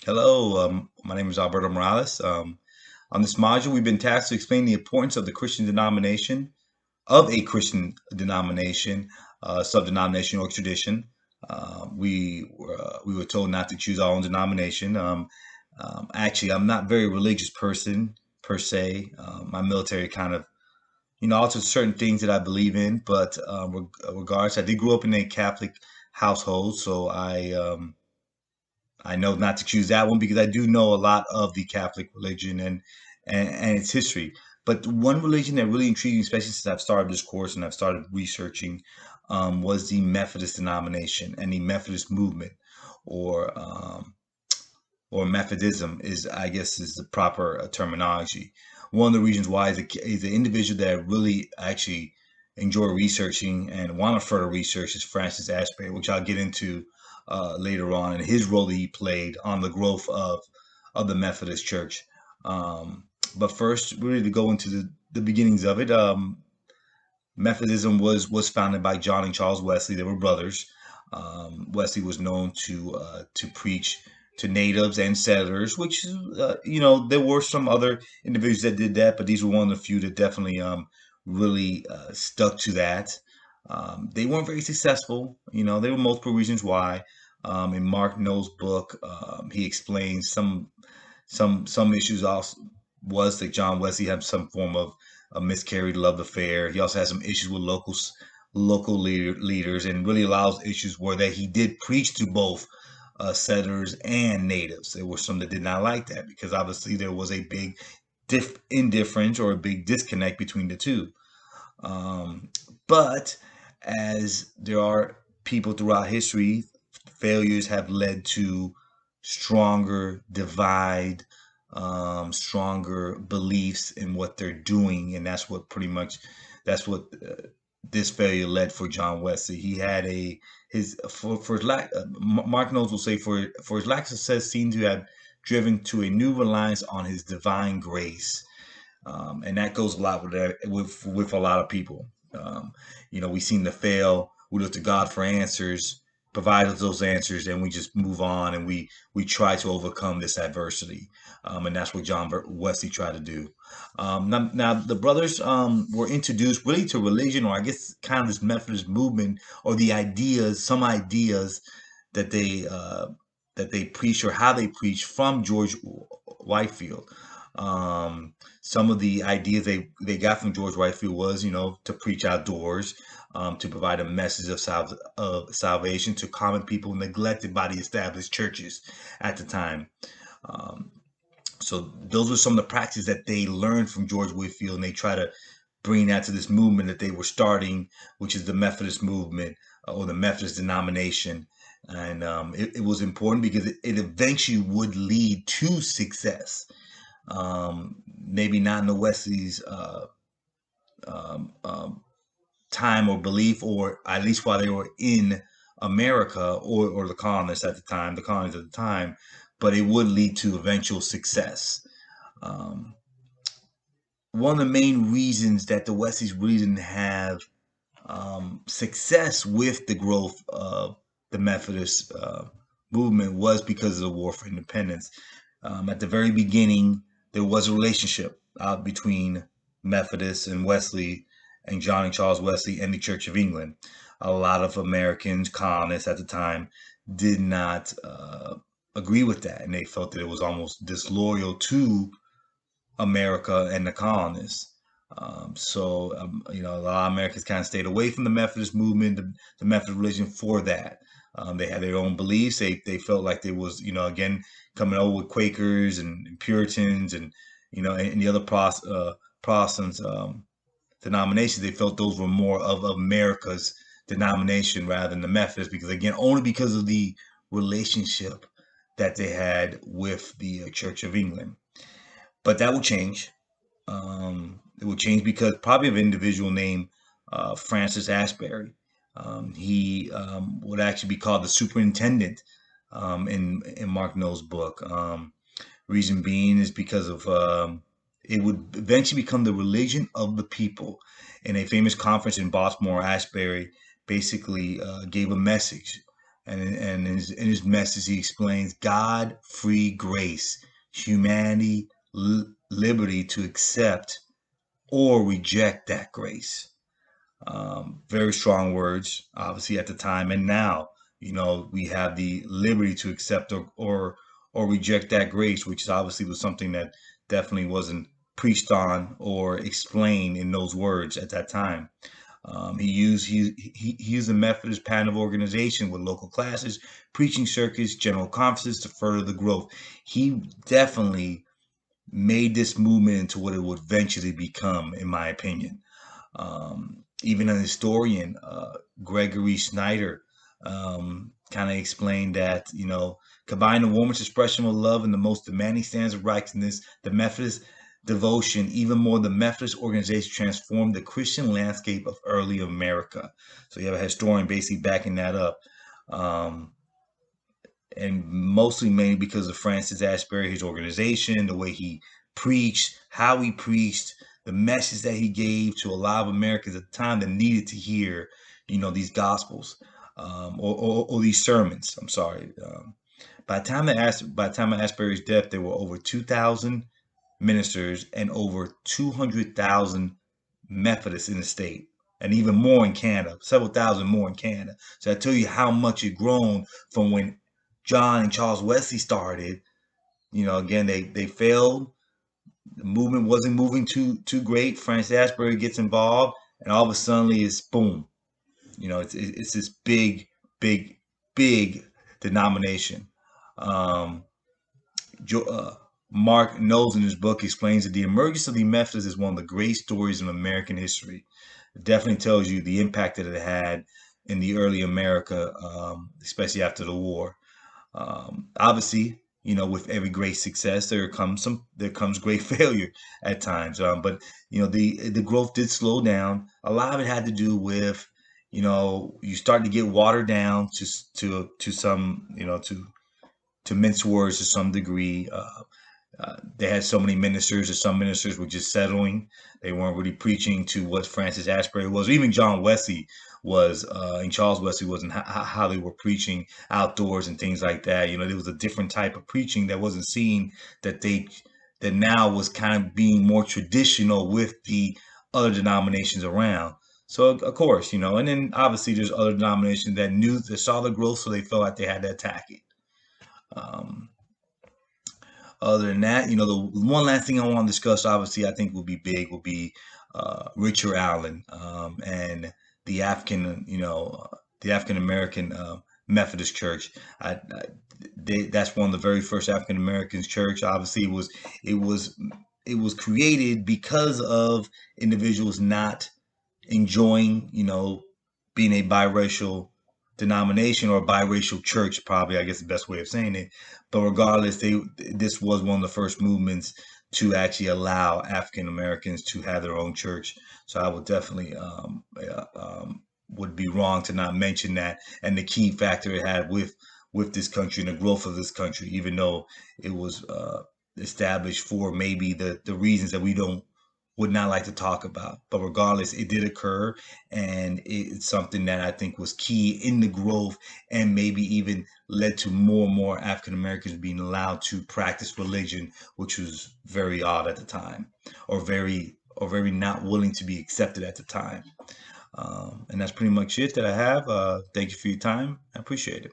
Hello, my name is Alberto Morales. On this module, we've been tasked to explain the importance of the Christian denomination, of a Christian denomination, sub-denomination or tradition. We were told not to choose our own denomination. Actually, I'm not a very religious person per se. My military kind of, altered certain things that I believe in, but regards, I did grow up in a Catholic household, so I know not to choose that one because I do know a lot of the Catholic religion and its history. But one religion that really intrigued me, especially since I've started this course and I've started researching, was the Methodist denomination and the Methodist movement, or or Methodism is, I guess, is the proper terminology. One of the reasons why is the individual that I really actually enjoy researching and want to further research is Francis Asbury, which I'll get into later on, and his role that he played on the growth of the Methodist Church. Um, but first, really to go into the beginnings of it, Methodism was founded by John and Charles Wesley. They were brothers. Wesley was known to preach to natives and settlers, which there were some other individuals that did that, but these were one of the few that definitely really stuck to that. They weren't very successful. There were multiple reasons why. In Mark No's book, he explains some issues. Also, was that John Wesley had some form of a miscarried love affair. He also had some issues with local leaders, and really allows issues where that he did preach to both settlers and natives. There were some that did not like that because obviously there was a big indifference or a big disconnect between the two. Um, but as there are people throughout history, failures have led to stronger divide, stronger beliefs in what they're doing, and that's what this failure led for John Wesley. He had a his for his lack. Mark Knowles will say for his lack of success seemed to have driven to a new reliance on his divine grace, and that goes a lot with a lot of people. We seem to fail. We look to God for answers, provide us those answers, and we just move on, and we try to overcome this adversity, and that's what John Wesley tried to do. Now the brothers were introduced really to religion, or I guess kind of this Methodist movement, or some ideas that they preach or how they preach from George Whitefield. Some of the ideas they got from George Whitefield was, to preach outdoors, to provide a message of salvation to common people neglected by the established churches at the time. Um, so those were some of the practices that they learned from George Whitefield, and they try to bring that to this movement that they were starting, which is the Methodist movement, or the Methodist denomination. And it was important because it eventually would lead to success. Maybe not in the Wesley's um, um, time or belief, or at least while they were in America, or the colonists at the time, but it would lead to eventual success. Um, One of the main reasons that the Wesleys really didn't have success with the growth of the Methodist movement was because of the War for Independence. At the very beginning, there was a relationship between Methodists and Wesley, and John and Charles Wesley, and the Church of England. A lot of Americans, colonists at the time, did not agree with that, and they felt that it was almost disloyal to America and the colonists. A lot of Americans kind of stayed away from the Methodist movement, the Methodist religion for that. They had their own beliefs. They felt like there was, again, coming over with Quakers and Puritans, and the other Protestants denominations. They felt those were more of America's denomination rather than the Methodist, because again, only because of the relationship that they had with the Church of England. But that will change. It will change because probably of an individual named Francis Asbury. He would actually be called the superintendent in Mark No's book. Reason being is because of it would eventually become the religion of the people. In a famous conference in Baltimore, Asbury basically gave a message And in his message, he explains God, free grace, humanity, liberty to accept or reject that grace. Very strong words, obviously at the time and now. We have the liberty to accept or reject that grace, which obviously was something that definitely wasn't preached on or explained in those words at that time. He used a Methodist pattern of organization with local classes, preaching circuits, general conferences to further the growth. He definitely made this movement into what it would eventually become, in my opinion. Even an historian, Gregory Snyder, kind of explained that, combine the warmest expression of love and the most demanding standards of righteousness, the Methodist devotion, even more, the Methodist organization transformed the Christian landscape of early America. So you have a historian basically backing that up. Um, and mostly mainly because of Francis Asbury, his organization, the way he preached, how he preached, the message that he gave to a lot of Americans at the time that needed to hear, these gospels, or these sermons. I'm sorry. By the time of Asbury's death, there were over 2,000 ministers and over 200,000 Methodists in the state, and even more in Canada, several thousand more in Canada. So I tell you how much it grown from when John and Charles Wesley started. Again, they failed. The movement wasn't moving too great. Francis Asbury gets involved, and all of a sudden, it's boom. It's this big, big, big denomination. Um, Mark Knowles in his book explains that the emergence of the Methodists is one of the great stories in American history. It definitely tells you the impact that it had in the early America, especially after the war. Obviously, with every great success, there comes great failure at times. But the growth did slow down. A lot of it had to do with, you start to get watered down to some, to mince words to some degree. They had so many ministers, and some ministers were just settling. They weren't really preaching to what Francis Asbury was. Even John Wesley was, and Charles Wesley was, and how they were preaching outdoors and things like that. There was a different type of preaching that wasn't seen, that now was kind of being more traditional with the other denominations around. So of course, and then obviously there's other denominations that saw the growth, so they felt like they had to attack it. Um, Other than that, the one last thing I want to discuss, obviously, I think will be Richard Allen, and the the African American Methodist Church. That's one of the very first African American church. Obviously, it was it was created because of individuals not enjoying, being a biracial denomination or a biracial church, probably, I guess the best way of saying it. But regardless, this was one of the first movements to actually allow African Americans to have their own church. So I would definitely would be wrong to not mention that, and the key factor it had with this country and the growth of this country, even though it was established for maybe the reasons that we don't would not like to talk about. But regardless, it did occur, and it's something that I think was key in the growth, and maybe even led to more and more African Americans being allowed to practice religion, which was very odd at the time, or very not willing to be accepted at the time. And that's pretty much it that I have. Thank you for your time. I appreciate it.